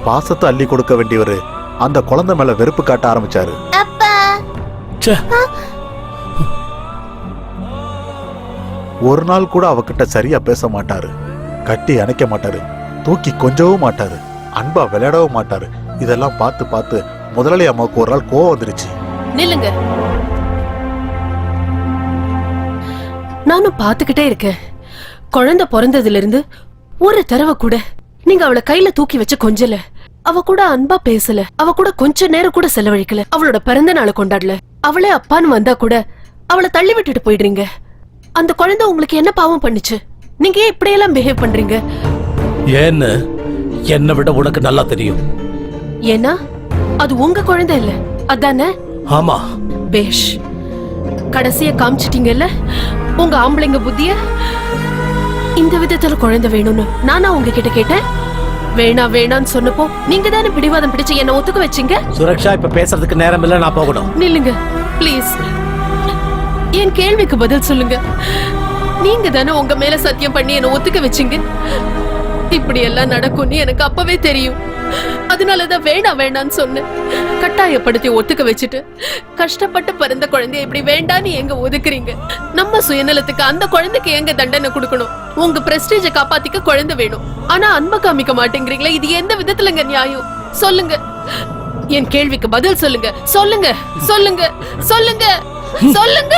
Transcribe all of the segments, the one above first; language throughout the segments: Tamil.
பாசத்தை அள்ளி கொடுக்க வேண்டியவரு அந்த குழந்தை மேல வெறுப்பு காட்ட ஆரம்பிச்சாரு. ஒரு நாள் கூட அவகிட்ட சரியா பேச மாட்டாரு, கட்டி அணைக்க மாட்டாரு, தூக்கி கொஞ்சவும் மாட்டாரு, அன்பா விளையாடவும் மாட்டாரு. இதெல்லாம் பார்த்து பார்த்து முதலாளி அம்மாவுக்கு ஒரு நாள் கோவம் வந்துருச்சு. நில்லுங்க, நானும் பாத்துக்கிட்டே இருக்கேன். குழந்தை பிறந்ததுல இருந்து ஒரு தடவை கூட நீங்க அவளை கையில தூக்கி வச்சு கொஞ்சல, அவ கூட அன்பா பேசல, அவ கூட கொஞ்ச நேரம் கூட செலவழிக்கல, அவளோட பிறந்த நாளை கொண்டாடல. அவளே அப்பான்னு வந்தா கூட அவளை தள்ளி விட்டுட்டு போயிடுறீங்க. அந்த குழந்தை உங்களுக்கு என்ன பாவம் பண்ணுச்சு? நீங்க ஏன் இப்படியெல்லாம் பிஹேவ் பண்றீங்க? ஏன்னு என்னை விட உனக்கு நல்லா தெரியும். ஏன்னா அது உங்க குழந்தை இல்ல, அதானே? ஆமா. பேஷ், கடைசிய காமிச்சிட்டீங்கல்ல உங்க ஆம்பளைங்க புத்திய. இந்த விதத்துல குழந்தை வேணும்னு நானா உங்ககிட்ட கேட்டேன்? வேணா வேணான்னு சொன்னப்போ நீங்க தானே பிடிவாதம் பிடிச்சு என்ன ஒத்துக்க வச்சீங்க. சுரக்ஷா, இப்ப பேசுறதுக்கு நேரம் இல்ல, நான் போகணும். நில்லுங்க ப்ளீஸ், என் கேள்விக்கு பதில் சொல்லுங்க. நீங்க தானே உங்க மேல சத்தியம் பண்ணி என்ன ஒத்துக்க வச்சீங்க. இப்படி எல்லாம் நடக்கும்னு எனக்கு அப்பவே தெரியும். அதனாலதான் வேணா வேணான்னு சொன்னேன். கட்டாயப்படுத்தி ஒத்துக்க வச்சுட்டு கஷ்டப்பட்டு பிறந்த குழந்தைய இப்படி வேண்டான்னு எங்க ஒதுக்குறீங்க? நம்ம சுயநலத்துக்கு அந்த குழந்தைக்கு எங்க தண்டனை கொடுக்கணும்? உங்க பிரஸ்டீஜ காப்பாத்திக்க குழந்தை வேணும், ஆனா அன்பை காமிக்க மாட்டேங்கிறீங்களா? இது எந்த விதத்துலங்க நியாயம்? சொல்லுங்க, என் கேள்விக்கு பதில் சொல்லுங்க. சொல்லுங்க சொல்லுங்க சொல்லுங்க சொல்லுங்க.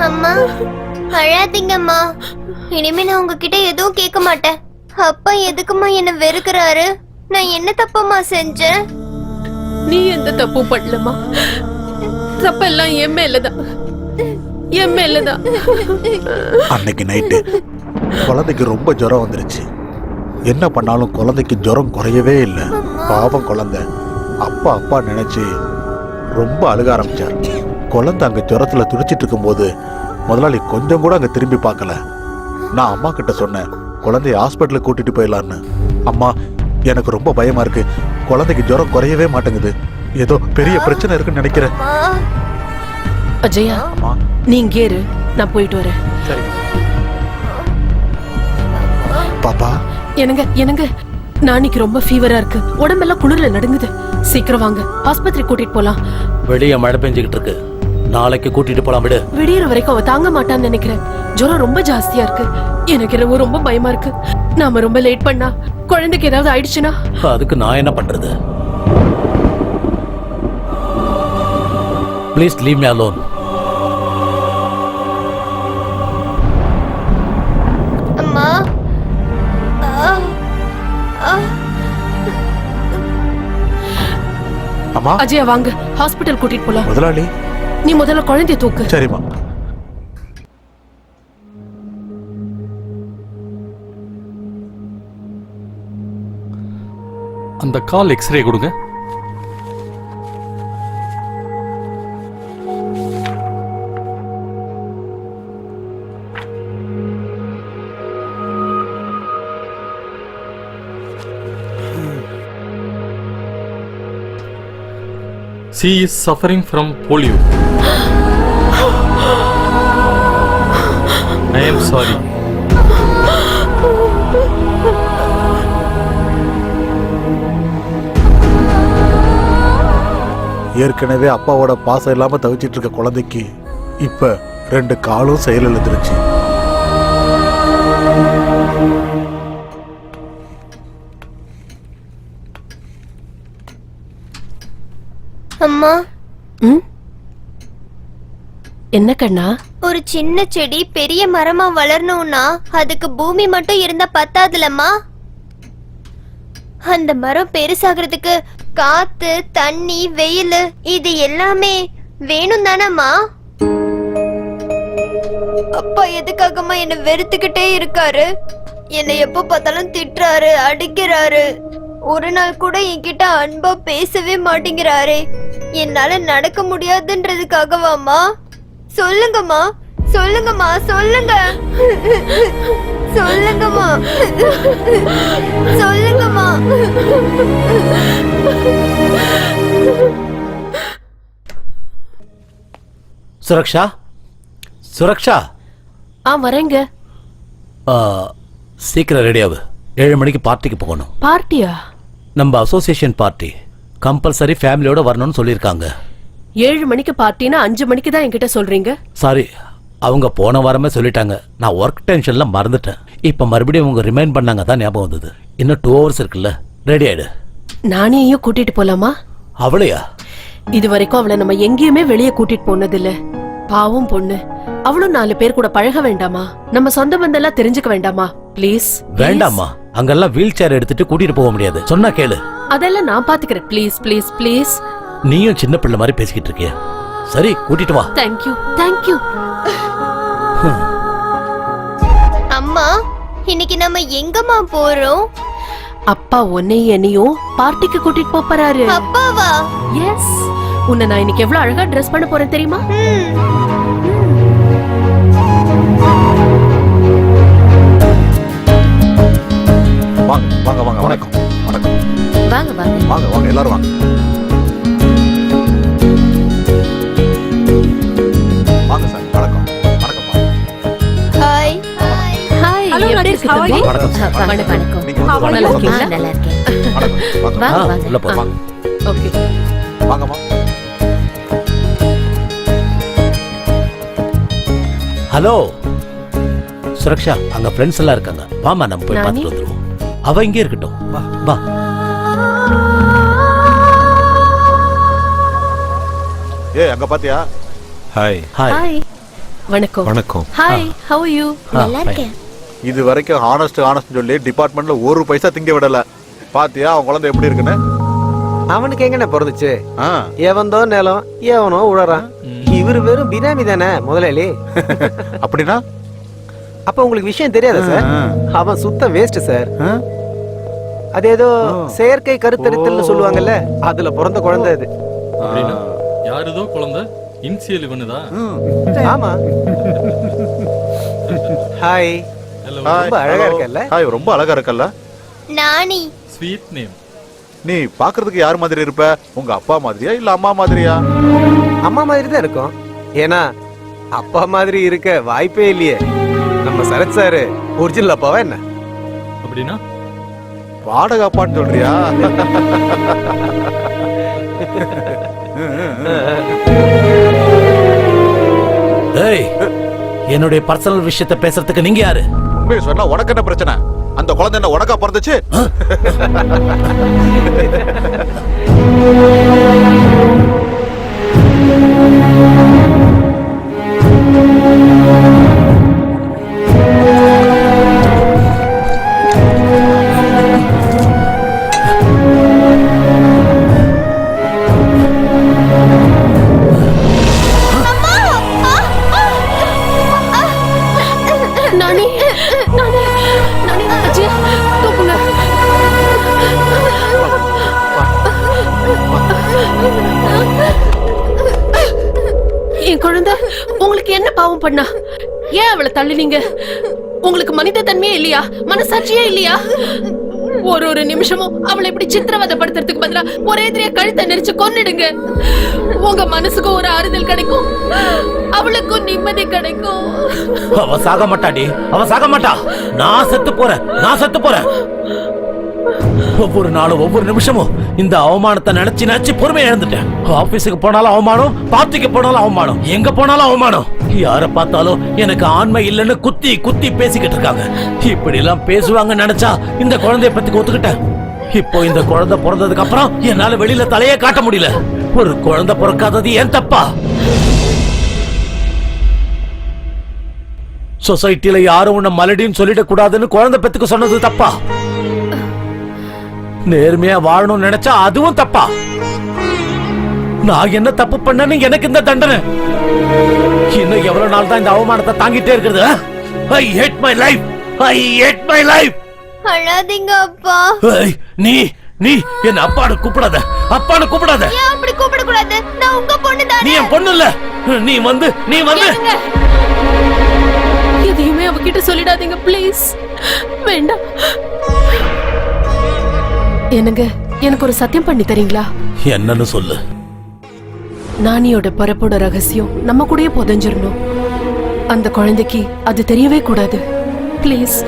அம்மா அழாதீங்கம்மா, இனிமே நான் உங்ககிட்ட எதுவும் கேட்க மாட்டேன். அப்பா எதுக்குமா என்ன வெறுக்கிறாரு? நான் என்ன தப்பம்மா செஞ்சேன்? நீ எந்த தப்பும் பண்ணலமா. தப்பெல்லாம் என் மேலதான், என் மேலதான். அன்னைக்கு நைட்டு குழந்தைக்கு ரொம்ப ஜுரம் வந்துருச்சு. என்ன பண்ணாலும் குழந்தைக்கு ஜுரம் குறையவே இல்லை. பாவம் குழந்தை அப்பா அப்பா நினைச்சு ரொம்ப அழுக ஆரம்பிச்சார். குழந்தை அங்க ஜுரத்துல துடிச்சிட்டு இருக்கும் போது முதலாளி கொஞ்சம் கூட அங்க திரும்பி பார்க்கல. நான் அம்மா கிட்ட சொன்னேன், குழந்தைய ஹாஸ்பிட்டலுக்கு கூட்டிட்டு போயிடலான்னு. அம்மா, எனக்கு ரொம்ப பயமா இருக்கு, குழந்தைக்கு ஜுரம் குறையவே மாட்டேங்குது, ஏதோ பெரிய பிரச்சனை இருக்குன்னு நினைக்கிறேன். அஜயா, நீ இங்கே இரு, நான் போயிட்டு வரேன். சரி பாப்பா. எனக்கு நாளைக்கு ரொம்ப ஃபீவரா இருக்கு, உடம்பெல்லாம் குளிர்ல நடுங்குது. சீக்கிரம் வாங்க, ஆஸ்பத்திரி கூட்டிட்டு போலாம். வெளிய மழை பெஞ்சுக்கிட்டு இருக்கு, நாளைக்கு கூட்டிட்டு போலாம். விடு, விடியற வரைக்கும் அவ தாங்க மாட்டான்னு நினைக்கிறேன். ஜுரம் ரொம்ப ஜாஸ்தியா இருக்கு, எனக்கு இரவு ரொம்ப பயமா இருக்கு. நாம ரொம்ப லேட் பண்ணா குழந்தைக்கு ஏதாவது ஆயிடுச்சுன்னா அதுக்கு நான் என்ன பண்றது? Please leave me alone. அம்மா, அம்மா. அஜயா வாங்க, ஹாஸ்பிட்டல் கூட்டிட்டு போலாம். முதலாளி, நீ முதல்ல குழந்தைய தூக்கு. சரிம்மா. அந்த கால் எக்ஸ்ரே கொடுங்க. She is suffering from polio. I am sorry. ஏற்கனவே அப்பாவோட பாசம் இல்லாம தவிச்சிட்டு இருக்க குழந்தைக்கு இப்ப 2 காலும் செயல் இழந்துருச்சு. அம்மா, என்ன கண்ணா? ஒரு சின்ன செடி பெரிய மரமா வளரணும்னா அதுக்கு பூமி மட்டும் இருந்தா பத்தாதுலம்மா. அந்த மரம் பெருசாகிறதுக்கு காத்து, தண்ணி, வெயில் இது எல்லாமே வேணும் தானம்மா? அப்பா எதுக்காகமா என்ன வெறுத்துக்கிட்டே இருக்காரு? என்னை எப்ப பார்த்தாலும் திட்டுறாரு, அடிக்கிறாரு. ஒரு நாள் கூட என்கிட்ட அன்பா பேசவே மாட்டேங்கிறாரே. என்னால நடக்க முடியாதுன்றதுக்காகவாமா? சொல்லுங்கம்மா, சொல்லுங்கம்மா, சொல்லுங்க, சொல்லுங்கம்மா. சொல்லுங்கம்மா. சுரக்ஷா சுரக்ஷா வரேங்க. சீக்கிரம் ரெடி ஆகு. 7 மணிக்கு பார்ட்டிக்கு போகணும். பார்ட்டியா? நம்ம அசோசியேஷன் பார்ட்டி. கம்பல்சரி ஃபேமிலியோட வரணும்னு சொல்லியிருக்காங்க. 7 மணிக்கு பார்ட்டினா 5 மணிக்கு தான் என்கிட்ட சொல்றீங்க. சாரி, அவங்க போன வாரமே சொல்லிட்டாங்க. நான் ஒர்க் டென்ஷன்ல மறந்துட்டேன். இப்ப மறுபடியும் அவங்க ரிமைண்ட் பண்ணாங்க தான் ஞாபகம் வந்தது. இன்னும் 2 hours இருக்குல்ல, ரெடி ஆயிடு. நானேயும் கூட்டிட்டு போலாமா? அவளையா? இது வரைக்கும் அவளை நம்ம எங்கேயுமே வெளியே கூட்டிட்டு போனதில்ல. பாவம் பொண்ணு. அவளும் 4 பேர் கூட பழக வேண்டாமா? நம்ம சொந்த பந்தெல்லாம் தெரிஞ்சுக்க வேண்டாமா? ப்ளீஸ். வேண்டாமா? அங்கெல்லாம் வீல் சேர் எடுத்துட்டு கூட்டிட்டு போக முடியாது. சொன்னா கேளு. அதெல்லாம் நான் பாத்துக்கிறேன். Please please please. நீயும் சின்ன பிள்ளை மாதிரி பேசிக்கிட்டு இருக்கிய. சரி, கூட்டிட்டு வா. Thank you thank you. அம்மா, இன்னைக்கு நம்ம எங்கம்மா போறோம்? அப்பா உன்னையும் என்னையும் பார்ட்டிக்கு கூட்டிட்டு போறாரு. அப்பாவா? எஸ். உன்னை நான் இன்னைக்கு எவ்வளவு அழகா ட்ரெஸ் பண்ண போறேன் தெரியுமா? வாங்க வாங்க வாங்க. வணக்கம் வணக்கம். வாங்க வாங்க. வாங்க வாங்க எல்லாரும் வாங்க. வாங்க சார். வணக்கம் வணக்கம். ஹாய். ஹாய். Hello, எப்படி Rajesh, இருக்கு how are தம்பி? you? வணக்கம். வணக்கம். நீங்க வந்து How are நல்லா you? இருக்கீங்களா? நல்லா இருக்கேன். வணக்கம் வாங்க. வாங்க. உள்ள போ. ஓகே. வாங்கம்மா. ஹலோ சுரக்ஷா, அங்க ஃப்ரெண்ட்ஸ் எல்லாம் இருக்காங்க. வாமா, நம்ம போய் நானி? பார்த்துட்டு வந்துருவோம். அவ இங்கே இருக்கட்டும். வா வா. அங்க பாத்தியா? ஹாய். ஹாய். ஹாய். வணக்கம். வணக்கம். ஹாய். how are you? நல்லா இருக்கேன். இது வரைக்கும் ஹானஸ்ட் சொல்லி டிபார்ட்மெண்ட்ல 1 பைசா திங்க விடல. பாத்தியா அவன் குழந்தை எப்படி இருக்குன்னு? அவனுக்கு எங்கண்ணே பிறந்துச்சு? ஆ. எவன்தோ நிலம் எவனோ உழறான். இவரு வெறும் பினாமி தானே முதலாளி. அப்படின்னா அப்ப உங்களுக்கு விஷயம் தெரியாதா சார்? அவன் சுத்த வேஸ்ட் சார். ஆ? அது ஏதோ செயற்கை கருத்தரித்தல்னு சொல்லுவாங்கல்ல, அதுல பிறந்த குழந்தை அது. அப்படின்னா யாருதோ குழந்தை இன்சியல் இவனுதா? ஆமா. ஹாய். ஹலோ. ரொம்ப அழகா இருக்கல்ல? ஹாய், ரொம்ப அழகா இருக்கல்ல? நானி. Sweet name. நீ பாக்குறதுக்கு யார் மாதிரி இருப்ப? உங்க அப்பா மாதிரியா இல்ல அம்மா மாதிரியா? அம்மா மாதிரி தான் இருக்கும். ஏன்னா அப்பா மாதிரி இருக்க வாய்ப்பே இல்லையே. நம்ம சரத் சாரு ஒரிஜினல் அப்பாவா என்ன? அப்படின்னா வாடகை அப்பான்னு சொல்றியா? ஏய், என்னுடைய பர்சனல் விஷயத்தை பேசுறதுக்கு நீங்க யாரு? உண்மையை சொன்னா உனக்கு என்ன பிரச்சனை? அந்த குழந்தை என்ன உனக்கா பிறந்துச்சு? நானி. நானி. நானி. அஜய், தூக்குங்க. என் குழந்தை உங்களுக்கு என்ன பாவம் பண்ணா? ஏன் அவளை தள்ளினீங்க? உங்களுக்கு மனித தன்மையே இல்லையா? மனசாட்சியே இல்லையா? ஒரு நிமிஷமும் அவளை இப்படி சித்திரவதைப்படுத்துறதுக்கு பதிலா ஒரே எதிரியா கழுத்தை நெரிச்சு கொன்னுடுங்க. உங்க மனசுக்கும் ஒரு ஆறுதல் கிடைக்கும், அவளுக்கும் நிம்மதி கிடைக்கும். அவ சாக மாட்டாடி, அவ சாக மாட்டா. நான் செத்து போறேன், நான் செத்து போறேன். ஒவ்வொரு நாளும் ஒவ்வொரு நிமிஷமும் இந்த அவமானத்தை நினைச்சு பொறுமையை இழந்துட்டேன். ஆபீஸுக்கு போனாலும் அவமானம், பார்ட்டிக்கு போனாலும் அவமானம், எங்க போனாலும் அவமானம். யார பார்த்தாலும் எனக்கு ஆண்மை இல்லைன்னு குத்தி குத்தி பேசிக்கிட்டு இருக்காங்க. இப்படி எல்லாம் பேசுவாங்க நினைச்சா இந்த குழந்தைய பத்தி ஒத்துக்கிட்டேன். இப்போ இந்த குழந்தை பிறந்ததுக்கு அப்புறம் என்னால வெளியில தலையே காட்ட முடியல. ஒரு குழந்தை பிறக்காதது ஏன் தப்பா? சொசைட்டில யாரும் உன்னை மலடின்னு சொல்லிடக் கூடாதுன்னு குழந்தை பெத்துக்க சொன்னது தப்பா? நேர்மையா வாழணும்னு நினைச்சா அதுவும் தப்பா? நான் என்ன தப்பு பண்ணேன்னு எனக்கு இந்த தண்டனை? இன்னும் எவ்வளவு நாள் தான் இந்த அவமானத்தை தாங்கிட்டே இருக்கிறது? I hate my life. I hate my life. அழாதீங்க அப்பா. நீ நீ என்ன அப்பான்னு கூப்பிடாத, அப்பான்னு கூப்பிடாத. ஏன் அப்படி கூப்பிட கூடாது? நான் உங்க பொண்ணு நீ தானே. என் பொண்ணு இல்ல. நீ வந்து எதையுமே அவகிட்ட சொல்லிடாதீங்க ப்ளீஸ். வேண்டாம். என்னங்க, எனக்கு ஒரு சத்தியம் பண்ணி தரீங்களா? என்னன்னு சொல்லு. நானியோட பிறப்போட ரகசியம் நம்ம கூடயே புதைஞ்சிரணும். அந்த குழந்தைக்கு அது தெரியவே கூடாது. ப்ளீஸ்.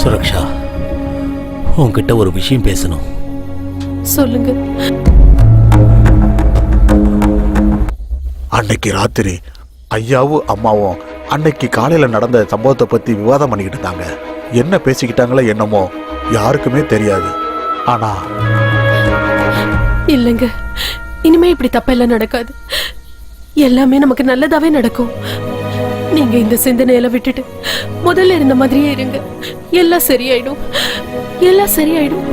சுரக்ஷா, உன்கிட்ட ஒரு விஷயம் பேசணும். சொல்லுங்க. அன்னைக்கு ராத்திரி ஐயாவும் அம்மாவும் அன்னைக்கு காலையில நடந்த சம்பவத்தை பத்தி விவாதம் பண்ணிக்கிட்டு இருந்தாங்க. என்ன பேசிக்கிட்டாங்களோ என்னமோ யாருக்குமே தெரியாது. ஆனா இல்லைங்க, இனிமே இப்படி தப்பெல்லாம் நடக்காது. எல்லாமே நமக்கு நல்லதாவே நடக்கும். நீங்க இந்த சிந்தனையில விட்டுட்டு முதல்ல இருந்த மாதிரியே இருங்க. எல்லாம் சரியாயிடும், எல்லாம் சரியாயிடும்.